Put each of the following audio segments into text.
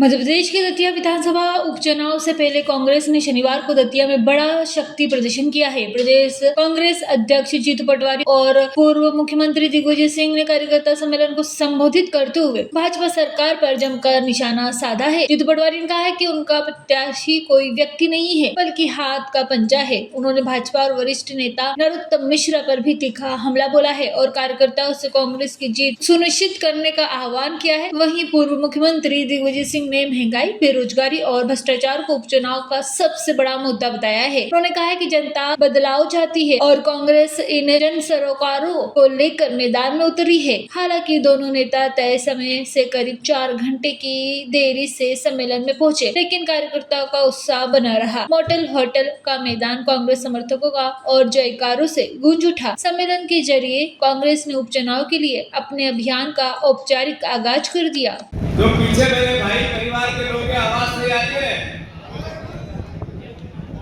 मध्य प्रदेश के दतिया विधानसभा उपचुनाव से पहले कांग्रेस ने शनिवार को दतिया में बड़ा शक्ति प्रदर्शन किया है। प्रदेश कांग्रेस अध्यक्ष जीतू पटवारी और पूर्व मुख्यमंत्री दिग्विजय सिंह ने कार्यकर्ता सम्मेलन को संबोधित करते हुए भाजपा सरकार पर जमकर निशाना साधा है। जीतू पटवारी ने कहा है कि उनका प्रत्याशी कोई व्यक्ति नहीं है बल्कि हाथ का पंजा है। उन्होंने भाजपा और वरिष्ठ नेता नरोत्तम मिश्रा पर भी तीखा हमला बोला है और कार्यकर्ताओं से कांग्रेस की जीत सुनिश्चित करने का आह्वान किया है। वहीं पूर्व मुख्यमंत्री दिग्विजय सिंह ने महंगाई, बेरोजगारी और भ्रष्टाचार को उपचुनाव का सबसे बड़ा मुद्दा बताया है। उन्होंने कहा है कि जनता बदलाव चाहती है और कांग्रेस इन जन सरोकारों को लेकर मैदान में उतरी है। हालांकि दोनों नेता तय समय से करीब 4 घंटे की देरी से सम्मेलन में पहुंचे, लेकिन कार्यकर्ताओं का उत्साह बना रहा। मॉडल होटल का मैदान कांग्रेस समर्थकों का और जयकारों से गूंज उठा। सम्मेलन के जरिए कांग्रेस ने उपचुनाव के लिए अपने अभियान का औपचारिक आगाज कर दिया। जो पीछे मेरे भाई परिवार के लोग आवाज से आती है,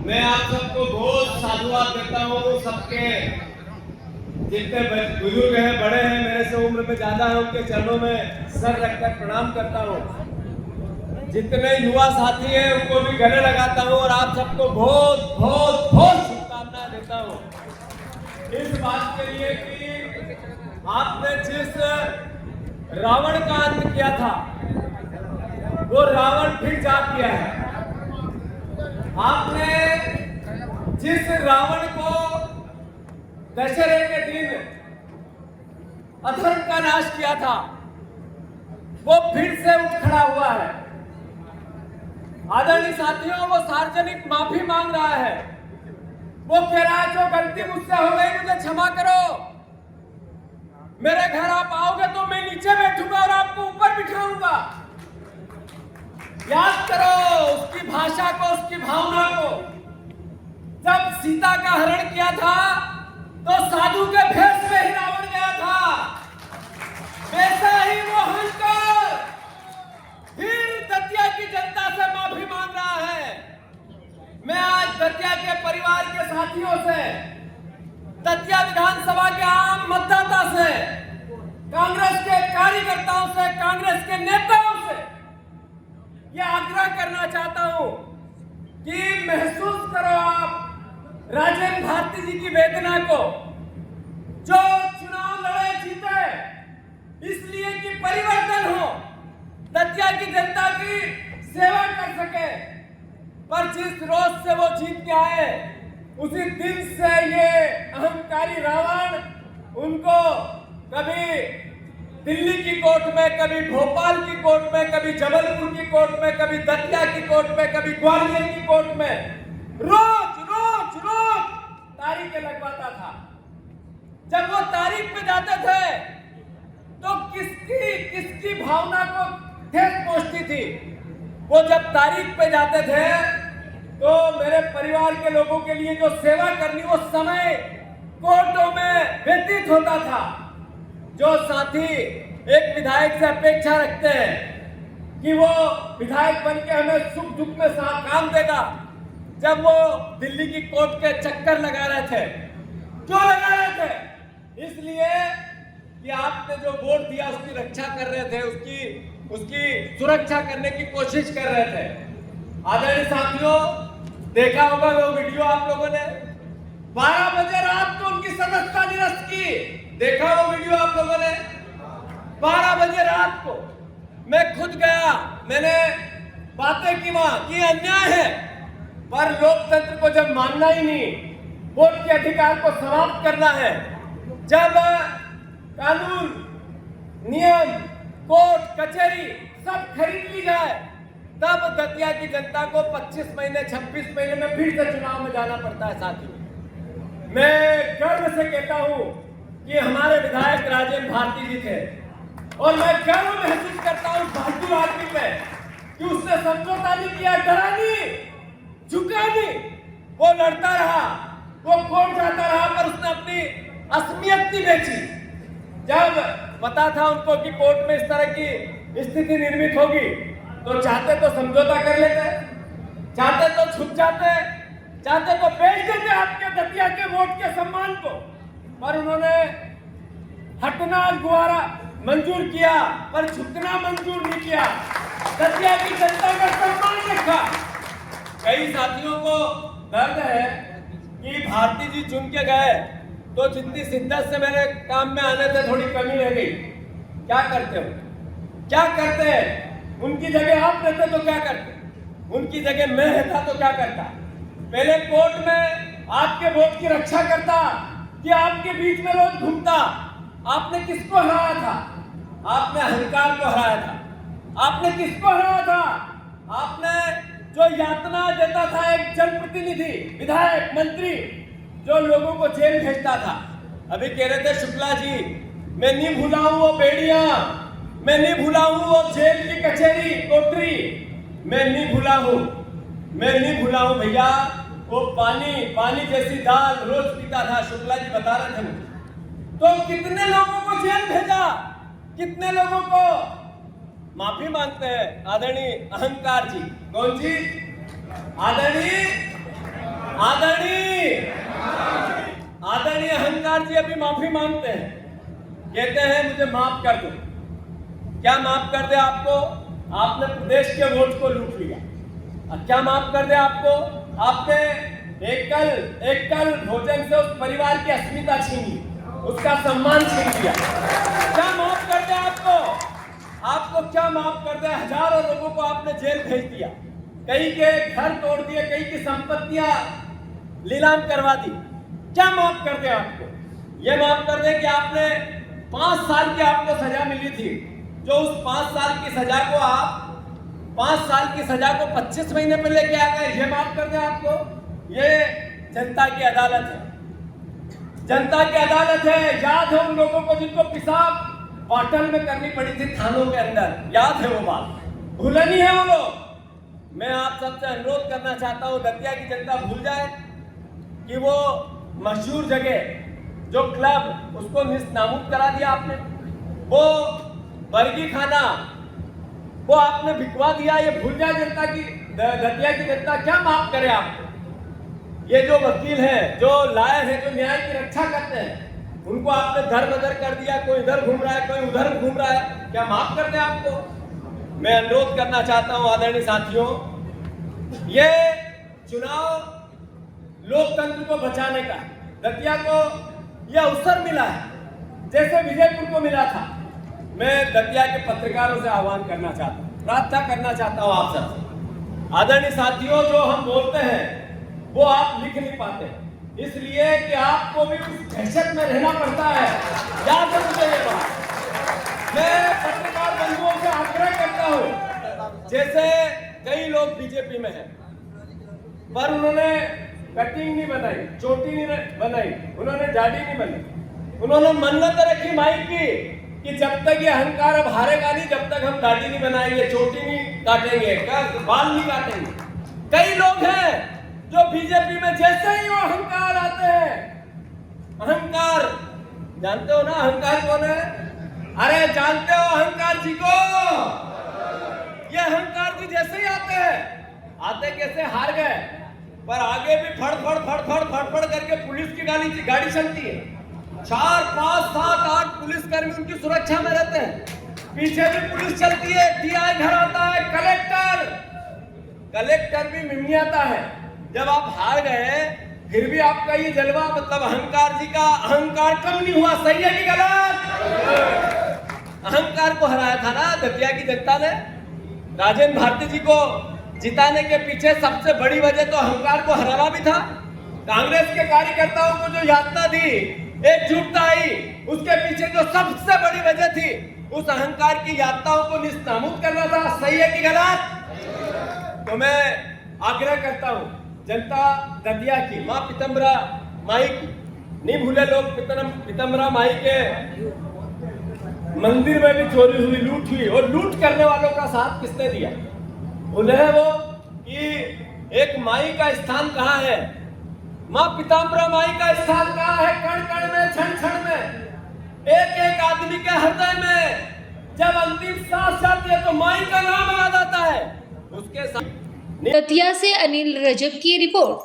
मैं आप सबको बहुत साधुवाद देता हूँ। सबके जितने बुजुर्ग हैं, बड़े हैं, मेरे से उम्र में ज्यादा है, उनके चरणों में सर रखकर प्रणाम करता हूँ। जितने युवा साथी हैं उनको भी गले लगाता हूँ और आप सबको बहुत बहुत बहुत शुभकामनाएं देता हूँ इस बात के लिए कि आपने जिस रावण का अंत किया था वो रावण फिर जाग गया है। आपने जिस रावण को दशहरे के दिन अधर्म का नाश किया था वो फिर से उठ खड़ा हुआ है। आदरणीय साथियों, वो सार्वजनिक माफी मांग रहा है। वो कह रहा है जो गलती मुझसे हो गई मुझे क्षमा करो। मेरे घर आप आओगे तो मैं नीचे बैठूंगा और आपको ऊपर बिठाऊंगा। याद करो उसकी भाषा को, उसकी भावना को। जब सीता का हरण किया था तो साधु के भेष में ही रावण गया था। वैसा ही वो हंसकर फिर दतिया की जनता से माफी मांग रहा है। मैं आज दतिया के परिवार के साथियों से, दतिया विधानसभा के आम मतदाता से, कांग्रेस के कार्यकर्ताओं से, कांग्रेस के नेताओं से यह आग्रह करना चाहता हूं कि महसूस करो आप राजेंद्र भारती जी की वेदना को, जो चुनाव लड़े जीते इसलिए कि परिवर्तन हो, दतिया की जनता की सेवा कर सके। पर जिस रोज से वो जीत के आए उसी दिन से ये अहंकारी रावण उनको कभी दिल्ली की कोर्ट में, कभी भोपाल की कोर्ट में, कभी जबलपुर की कोर्ट में, कभी दतिया की कोर्ट में, कभी ग्वालियर की कोर्ट में रोज रोज रोज तारीखें लगवाता था। जब वो तारीख पे जाते थे तो किसकी भावना को ठेस पहुंचती थी। वो जब तारीख पे जाते थे तो मेरे परिवार के लोगों के लिए जो सेवा करनी वो समय कोर्टों में व्यतीत होता था। जो साथी एक विधायक से अपेक्षा रखते हैं कि वो विधायक बनके हमें सुख दुख में साथ काम देगा, जब वो दिल्ली की कोर्ट के चक्कर लगा रहे थे, क्यों लगा रहे थे? इसलिए कि आपने जो वोट दिया उसकी रक्षा कर रहे थे, उसकी सुरक्षा करने की कोशिश कर रहे थे। आदरणीय साथियों, देखा होगा वो वीडियो आप लोगों ने 12 बजे रात को उनकी सदस्यता दिवस की, देखा वो वीडियो आप लोगों ने 12 बजे रात को। मैं खुद गया, मैंने बातें की वहां कि अन्याय है, पर लोकतंत्र को जब मानना ही नहीं, वोट के अधिकार को समाप्त करना है, जब कानून, नियम, कोर्ट, कचहरी सब खरीद ली जाए, तब दतिया की जनता को 25 महीने 26 महीने में फिर से चुनाव में जाना पड़ता है। साथियों, मैं गर्व से कहता हूं कि हमारे विधायक राजेंद्र भारती जी थे और मैं गर्व महसूस करता हूं भाजपा आदमी पे कि उसने समझौता नहीं किया, डरा नहीं, झुका नहीं, वो लड़ता रहा, वो कोर्ट जाता रहा, पर उसने अपनी असमियत नहीं बेची। जब पता था उनको कि कोर्ट में इस तरह की स्थिति निर्मित होगी तो चाहते तो समझौता कर लेते, चाहते तो छुप जाते, चाहते तो बेच देते आपके दतिया के वोट के सम्मान को, पर उन्होंने हटना गुवारा मंजूर किया पर झुकना मंजूर नहीं किया। दतिया की जनता का सम्मान रखा। कई साथियों को दर्द है कि भारती जी चुन के गए तो जितनी शिद्दत से मेरे काम में आने थे थोड़ी कमी रह गई। क्या करते हो, क्या करते हैं? उनकी जगह आप रहते तो क्या करते, उनकी जगह मैं रहता तो क्या करता? पहले कोर्ट में आपके वोट की रक्षा करता कि आपके बीच में रोज घूमता। आपने किसको हराया था? आपने अहंकार को हराया था। आपने किसको हराया था? आपने जो यातना देता था एक जनप्रतिनिधि, विधायक, मंत्री, जो लोगों को जेल भेजता था। अभी कह रहे थे शुक्ला जी, मैं नहीं भूला हूं वो बेड़ियां, मैं नहीं भूला हूं वो जेल की कचहरी, कोठरी, मैं नहीं भूला हूं, मैं नहीं भूला हूं भैया वो पानी जैसी दाल रोज पीता था। शुक्ला जी बता रहे थे मुझे। तो कितने लोगों को जेल भेजा, कितने लोगों को माफी मांगते हैं आदरणीय अहंकार जी। कौन जी? आदरणीय अहंकार जी अभी माफी मांगते हैं, कहते हैं मुझे माफ कर दो। क्या माफ कर दे आपको? आपने प्रदेश के वोट को लूट लिया। क्या माफ कर दे आपको? आपने एकल भोजन से उस परिवार की अस्मिता छीनी, उसका सम्मान छीन लिया। क्या माफ कर दे आपको? आपको क्या माफ कर दे? हजारों लोगों को आपने जेल भेज दिया, कई के घर तोड़ दिए, कई की संपत्तियां नीलाम करवा दी। क्या माफ कर दे आपको? ये माफ कर दे कि आपने 5 साल की आपको सजा मिली थी, जो उस 5 साल की सजा को आप 5 साल की सजा को 25 महीने में लेके आ गए। ये माफ कर दे आपको? ये जनता की अदालत है, जनता की अदालत है। याद है उन लोगों को जिनको पेशाब बॉटल में करनी पड़ी थी थानों के अंदर? याद है वो बात? भूले नहीं है वो लोग। मैं आप सबसे अनुरोध करना चाहता हूं, दतिया की जनता भूल जाए कि वो मशहूर जगह जो क्लब, उसको निस्तामुक्त करा दिया आपने। वो बर्गी खाना वो आपने बिकवा दिया। ये भूल जाए जनता की, दतिया की जनता। क्या माफ करे आपको? ये जो वकील हैं, जो लायर हैं, जो न्याय की रक्षा करते हैं, उनको आपने दर बदर कर दिया। कोई इधर घूम रहा है, कोई उधर घूम रहा है। क्या माफ कर दे आपको? मैं अनुरोध करना चाहता हूं आदरणीय साथियों, ये चुनाव लोकतंत्र को बचाने का, दतिया को यह अवसर मिला है जैसे विजयपुर को मिला था। मैं दतिया के पत्रकारों से आह्वान करना चाहता हूं, प्रार्थना करना चाहता हूं आप सबसे। आदरणीय साथियों, जो हम बोलते हैं वो आप लिख नहीं पाते, इसलिए कि आपको भी उस दहशत में रहना पड़ता है। याद रखिए ये बात। मैं पत्रकार बंधुओं से आग्रह करता हूं, जैसे कई लोग बीजेपी में हैं, पर उन्होंने कटिंग नहीं बनाई, चोटी नहीं बनाई, उन्होंने दाढ़ी नहीं बनाई, उन्होंने मन्नत रखी माई की कि जब तक ये अहंकार अब हारेगा नहीं, जब तक हम दाढ़ी नहीं बनाएंगे, चोटी नहीं काटेंगे, बाल नहीं काटेंगे। कई लोग हैं जो बीजेपी में जैसे ही वो अहंकार आते हैं, अहंकार जानते हो ना अहंकार कौन है? अरे जानते हो अहंकार जी को? ये अहंकार जी जैसे ही आते हैं, आते कैसे हार गए, पर आगे भी फड़ फड़ करके पुलिस की गाड़ी चलती है। 4, 5, 7, 8 पुलिसकर्मी उनकी सुरक्षा में रहते हैं, पीछे भी पुलिस चलती है। टीआई घर आता है, कलेक्टर भी मिमियाता है। जब आप हार गए फिर भी आपका ये जलवा, मतलब अहंकार जी का अहंकार कम नहीं हुआ। सही है कि गलत? अहंकार को हराया था ना दतिया की जनता ने। राजेंद्र भारती जी को जिताने के पीछे सबसे बड़ी वजह तो अहंकार को हराना भी था। कांग्रेस के कार्यकर्ताओं को जो यातना दी, एकजुटता आई, उसके पीछे जो सबसे बड़ी वजह थी, उस अहंकार की यातनाओं को निस्तामुक्त करना था। सही है कि गलत? तो मैं आग्रह करता हूं जनता दतिया की, मां पीतम्बरा माई की, नहीं भूले लोग पीतम्बरा माई के मंदिर में भी चोरी हुई, लूट हुई, और लूट करने वालों का साथ किसने दिया? भूले हैं वो कि एक माई का स्थान कहाँ है, मां पीताम्बरा माई का स्थान कहाँ है? कण कण में, क्षण क्षण में, एक एक आदमी के हृदय में। जब अंतिम सांस जाती है तो माई का नाम याद आता है। उसके साथ दतिया से अनिल रजब की रिपोर्ट।